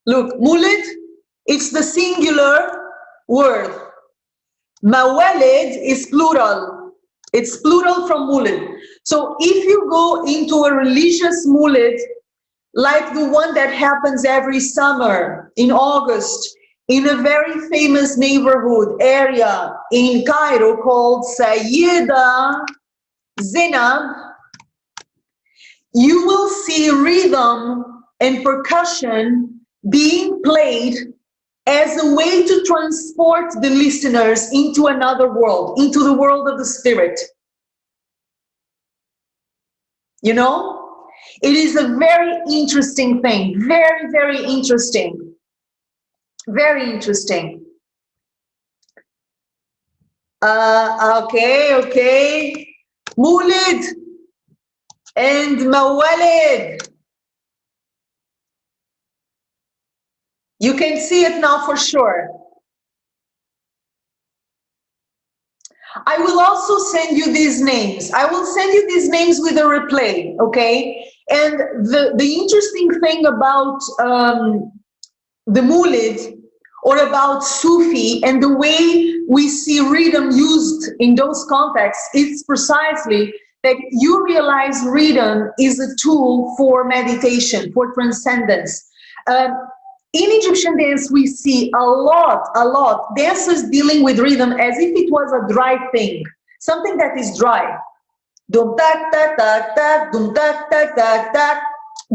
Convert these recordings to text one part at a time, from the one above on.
Look, mulid, it's the singular word. Mawalid is plural. It's plural from mulid. So if you go into a religious mulid, like the one that happens every summer in August, in a very famous neighborhood area in Cairo called Sayyida Zainab, you will see rhythm and percussion being played as a way to transport the listeners into another world, into the world of the spirit. You know, it is a very interesting thing, very, very interesting, very interesting. Okay. Mulid and Mawalid. You can see it now for sure. I will also send you these names. I will send you these names with a replay, okay? And the interesting thing about the Mulid or about Sufi and the way we see rhythm used in those contexts is precisely that you realize rhythm is a tool for meditation, for transcendence. In Egyptian dance, we see a lot dancers dealing with rhythm as if it was a dry thing, something that is dry. Dum tak tak tak tak, dum tak tak tak tak,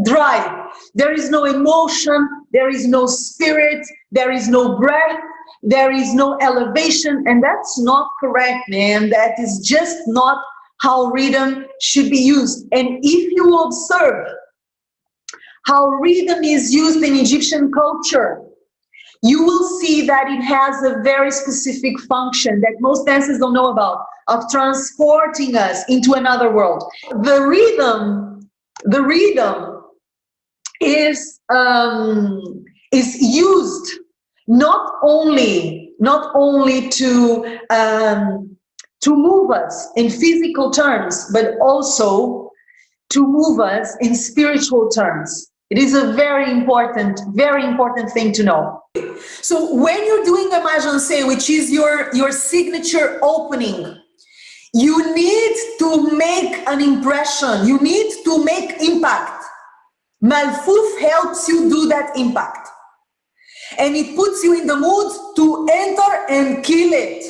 dry. There is no emotion, there is no spirit, there is no breath, there is no elevation, and that's not correct, man. That is just not how rhythm should be used. And if you observe how rhythm is used in Egyptian culture, you will see that it has a very specific function that most dancers don't know about, of transporting us into another world. The rhythm is used not only to move us in physical terms, but also to move us in spiritual terms. It is a very important thing to know. So when you're doing a Majansé, which is your signature opening, you need to make an impression. You need to make impact. Malfouf helps you do that impact. And it puts you in the mood to enter and kill it.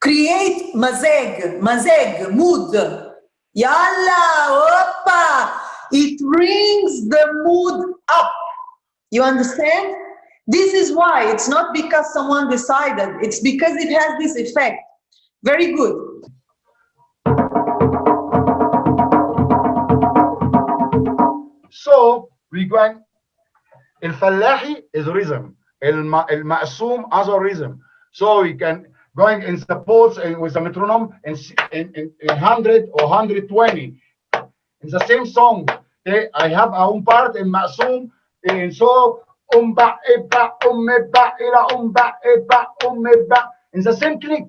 Create mazeg, mood. Yalla, oppa. It brings the mood up. You understand? This is why. It's not because someone decided. It's because it has this effect. Very good. So we're going. الفلاحي is rhythm. المقسوم other rhythm. So we can going in the pulse with the metronome in 100 or 120 in the same song. Okay? I have a part in مقسوم in so ba ba ba ila ba ba in the same click.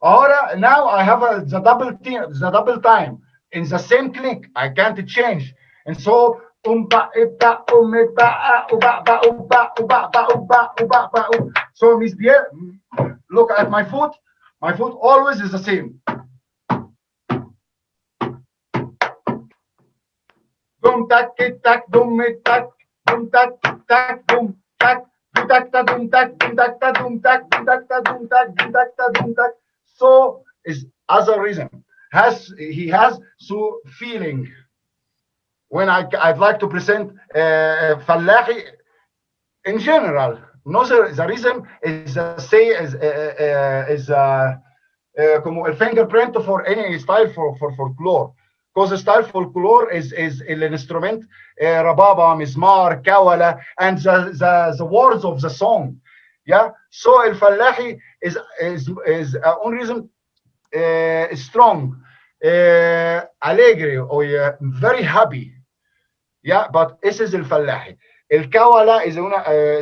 Now I have the double time in the same click. I can't change, and so ba ba ba uba ba uba uba ba uba uba ba. So Miss Pierre, look at my foot. My foot always is the same. Dum tak tak dum tak dum tak tak dum tak dum tak ta dum tak dum tak ta dum tak dum tak ta dum tak dum tak ta dum tak. So is other reason. He has so feeling. When I'd like to present Fallahi in general, no, the reason is say is como el fingerprint for any style for folklore. Because the style folklore is an instrument, rababa, mizmar, kawala, and the words of the song. Yeah. So el Fallahi is on reason strong, allegri, or very happy. Yeah, but this is الفلاحي. الكولا is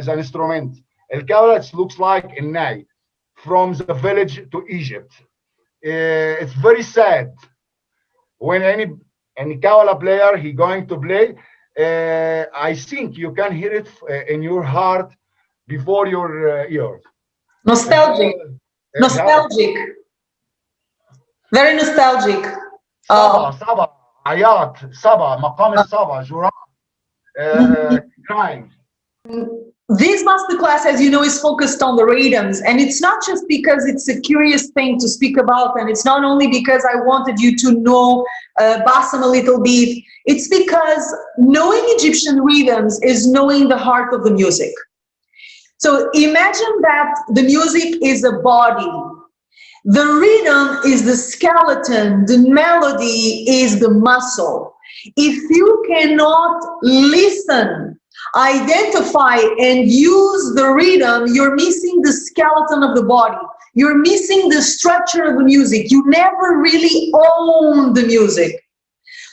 an instrument. الكولا it looks like a nai from the village to Egypt. It's very sad when any kawala player he going to play I think you can hear it in your heart before your ears. Nostalgic. Yeah. Nostalgic. Very nostalgic. صبا صبا عياط صبا مقام الصبا جراح crying. This masterclass, as you know, is focused on the rhythms, and it's not just because it's a curious thing to speak about, and it's not only because I wanted you to know Bassem a little bit. It's because knowing Egyptian rhythms is knowing the heart of the music. So imagine that the music is a body. The rhythm is the skeleton, the melody is the muscle. If you cannot listen, identify, and use the rhythm, you're missing the skeleton of the body. You're missing the structure of the music. You never really own the music.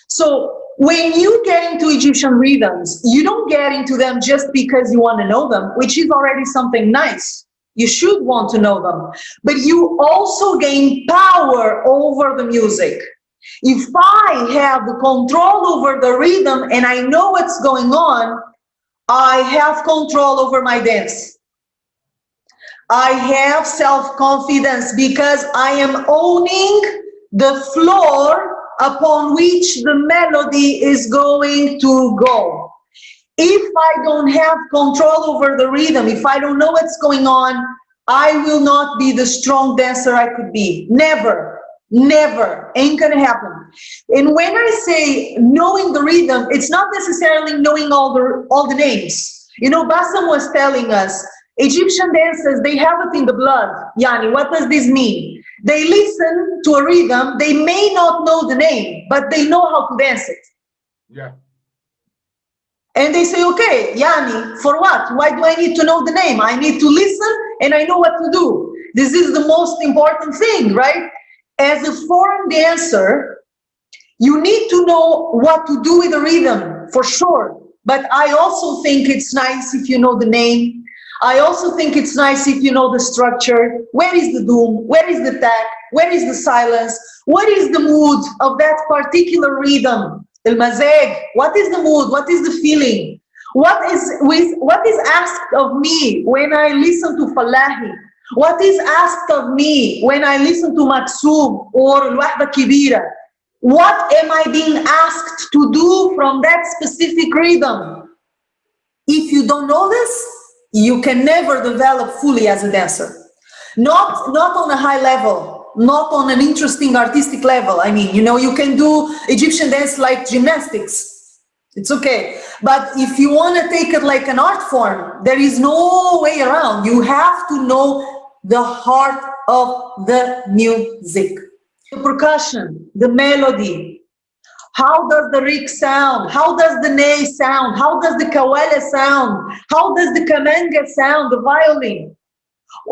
So when you get into Egyptian rhythms, you don't get into them just because you want to know them, which is already something nice. You should want to know them, but you also gain power over the music. If I have the control over the rhythm and I know what's going on, I have control over my dance. I have self-confidence because I am owning the floor upon which the melody is going to go. If I don't have control over the rhythm, if I don't know what's going on, I will not be the strong dancer I could be. Never, never, ain't gonna happen. And when I say knowing the rhythm, it's not necessarily knowing all the names. You know, Bassem was telling us, Egyptian dancers, they have it in the blood. Yani, what does this mean? They listen to a rhythm, they may not know the name, but they know how to dance it. Yeah. And they say, okay, Yani, for what? Why do I need to know the name? I need to listen and I know what to do. This is the most important thing, right? As a foreign dancer, you need to know what to do with the rhythm, for sure. But I also think it's nice if you know the name. I also think it's nice if you know the structure. Where is the doom? Where is the tag? Where is the silence? What is the mood of that particular rhythm? El mazeg. What is the mood? What is the feeling? What is asked of me when I listen to Falahi? What is asked of me when I listen to Maksub or Wahda Kibira? What am I being asked to do from that specific rhythm? If you don't know this, you can never develop fully as a dancer. Not on a high level, not on an interesting artistic level. I mean, you know, you can do Egyptian dance like gymnastics. It's okay. But if you want to take it like an art form, there is no way around. You have to know the heart of the music. The percussion, the melody. How does the rig sound? How does the ney sound? How does the kawala sound? How does the kamanga sound, the violin?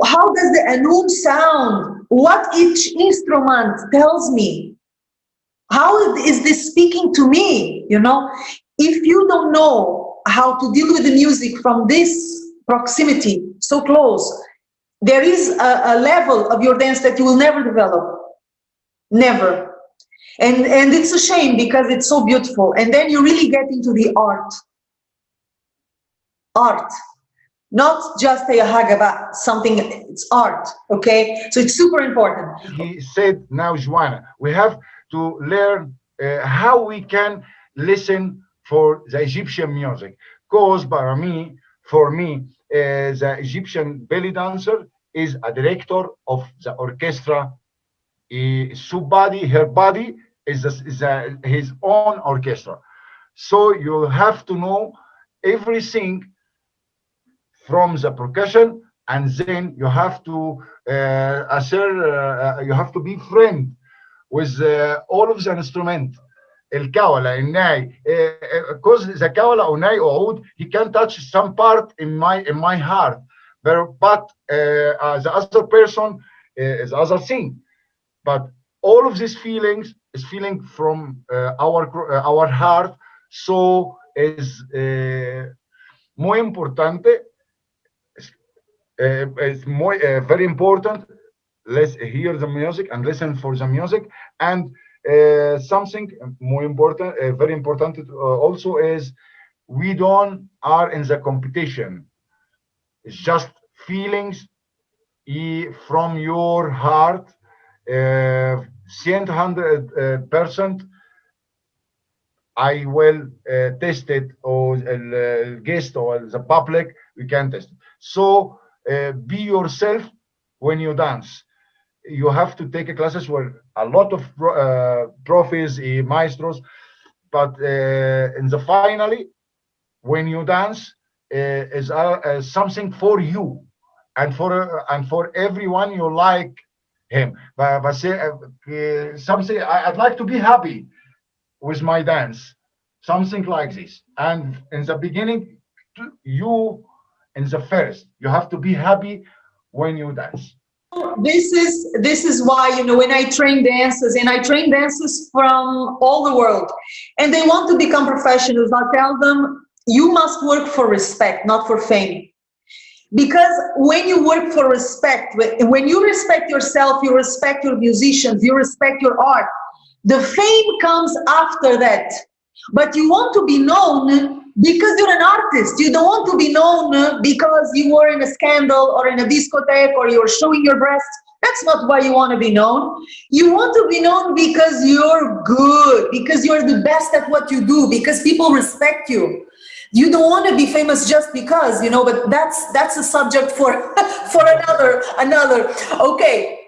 How does the anum sound? What each instrument tells me? How is this speaking to me? You know, if you don't know how to deal with the music from this proximity, so close, there is a level of your dance that you will never develop. Never. And it's a shame because it's so beautiful. And then you really get into the art. Art. Not just a hagaba, something, it's art, okay? So it's super important. He said, now, Joanna, we have to learn how we can listen for the Egyptian music. Because for me, the Egyptian belly dancer is a director of the orchestra. Her body is his own orchestra. So you have to know everything from the percussion, and then you have to you have to be friend with all of the instrument. الكولة الناي because the كولة or ناي or oud, he can touch some part in my heart, but the other person is other thing. But all of these feelings is feeling from our heart. So is muy importante. It's muy, very important. Let's hear the music and listen for the music. And something more important, very important also is we don't are in the competition. It's just feelings from your heart, 100%. I will test it, or guest or the public, we can test it. So be yourself when you dance. You have to take classes where a lot of profis, maestros, but in the finally, when you dance, is something for you and for everyone you like him. But say, something I'd like to be happy with my dance, something like this. And in the beginning, you in the first, you have to be happy when you dance. This is why, you know, when I train dancers, and I train dancers from all the world, and they want to become professionals, I tell them, you must work for respect, not for fame. Because when you work for respect, when you respect yourself, you respect your musicians, you respect your art, the fame comes after that. But you want to be known because you're an artist. You don't want to be known because you were in a scandal or in a discotheque or you're showing your breasts. That's not why you want to be known. You want to be known because you're good, because you're the best at what you do, because people respect you. You don't want to be famous just because, you know, but that's a subject for for another. Okay,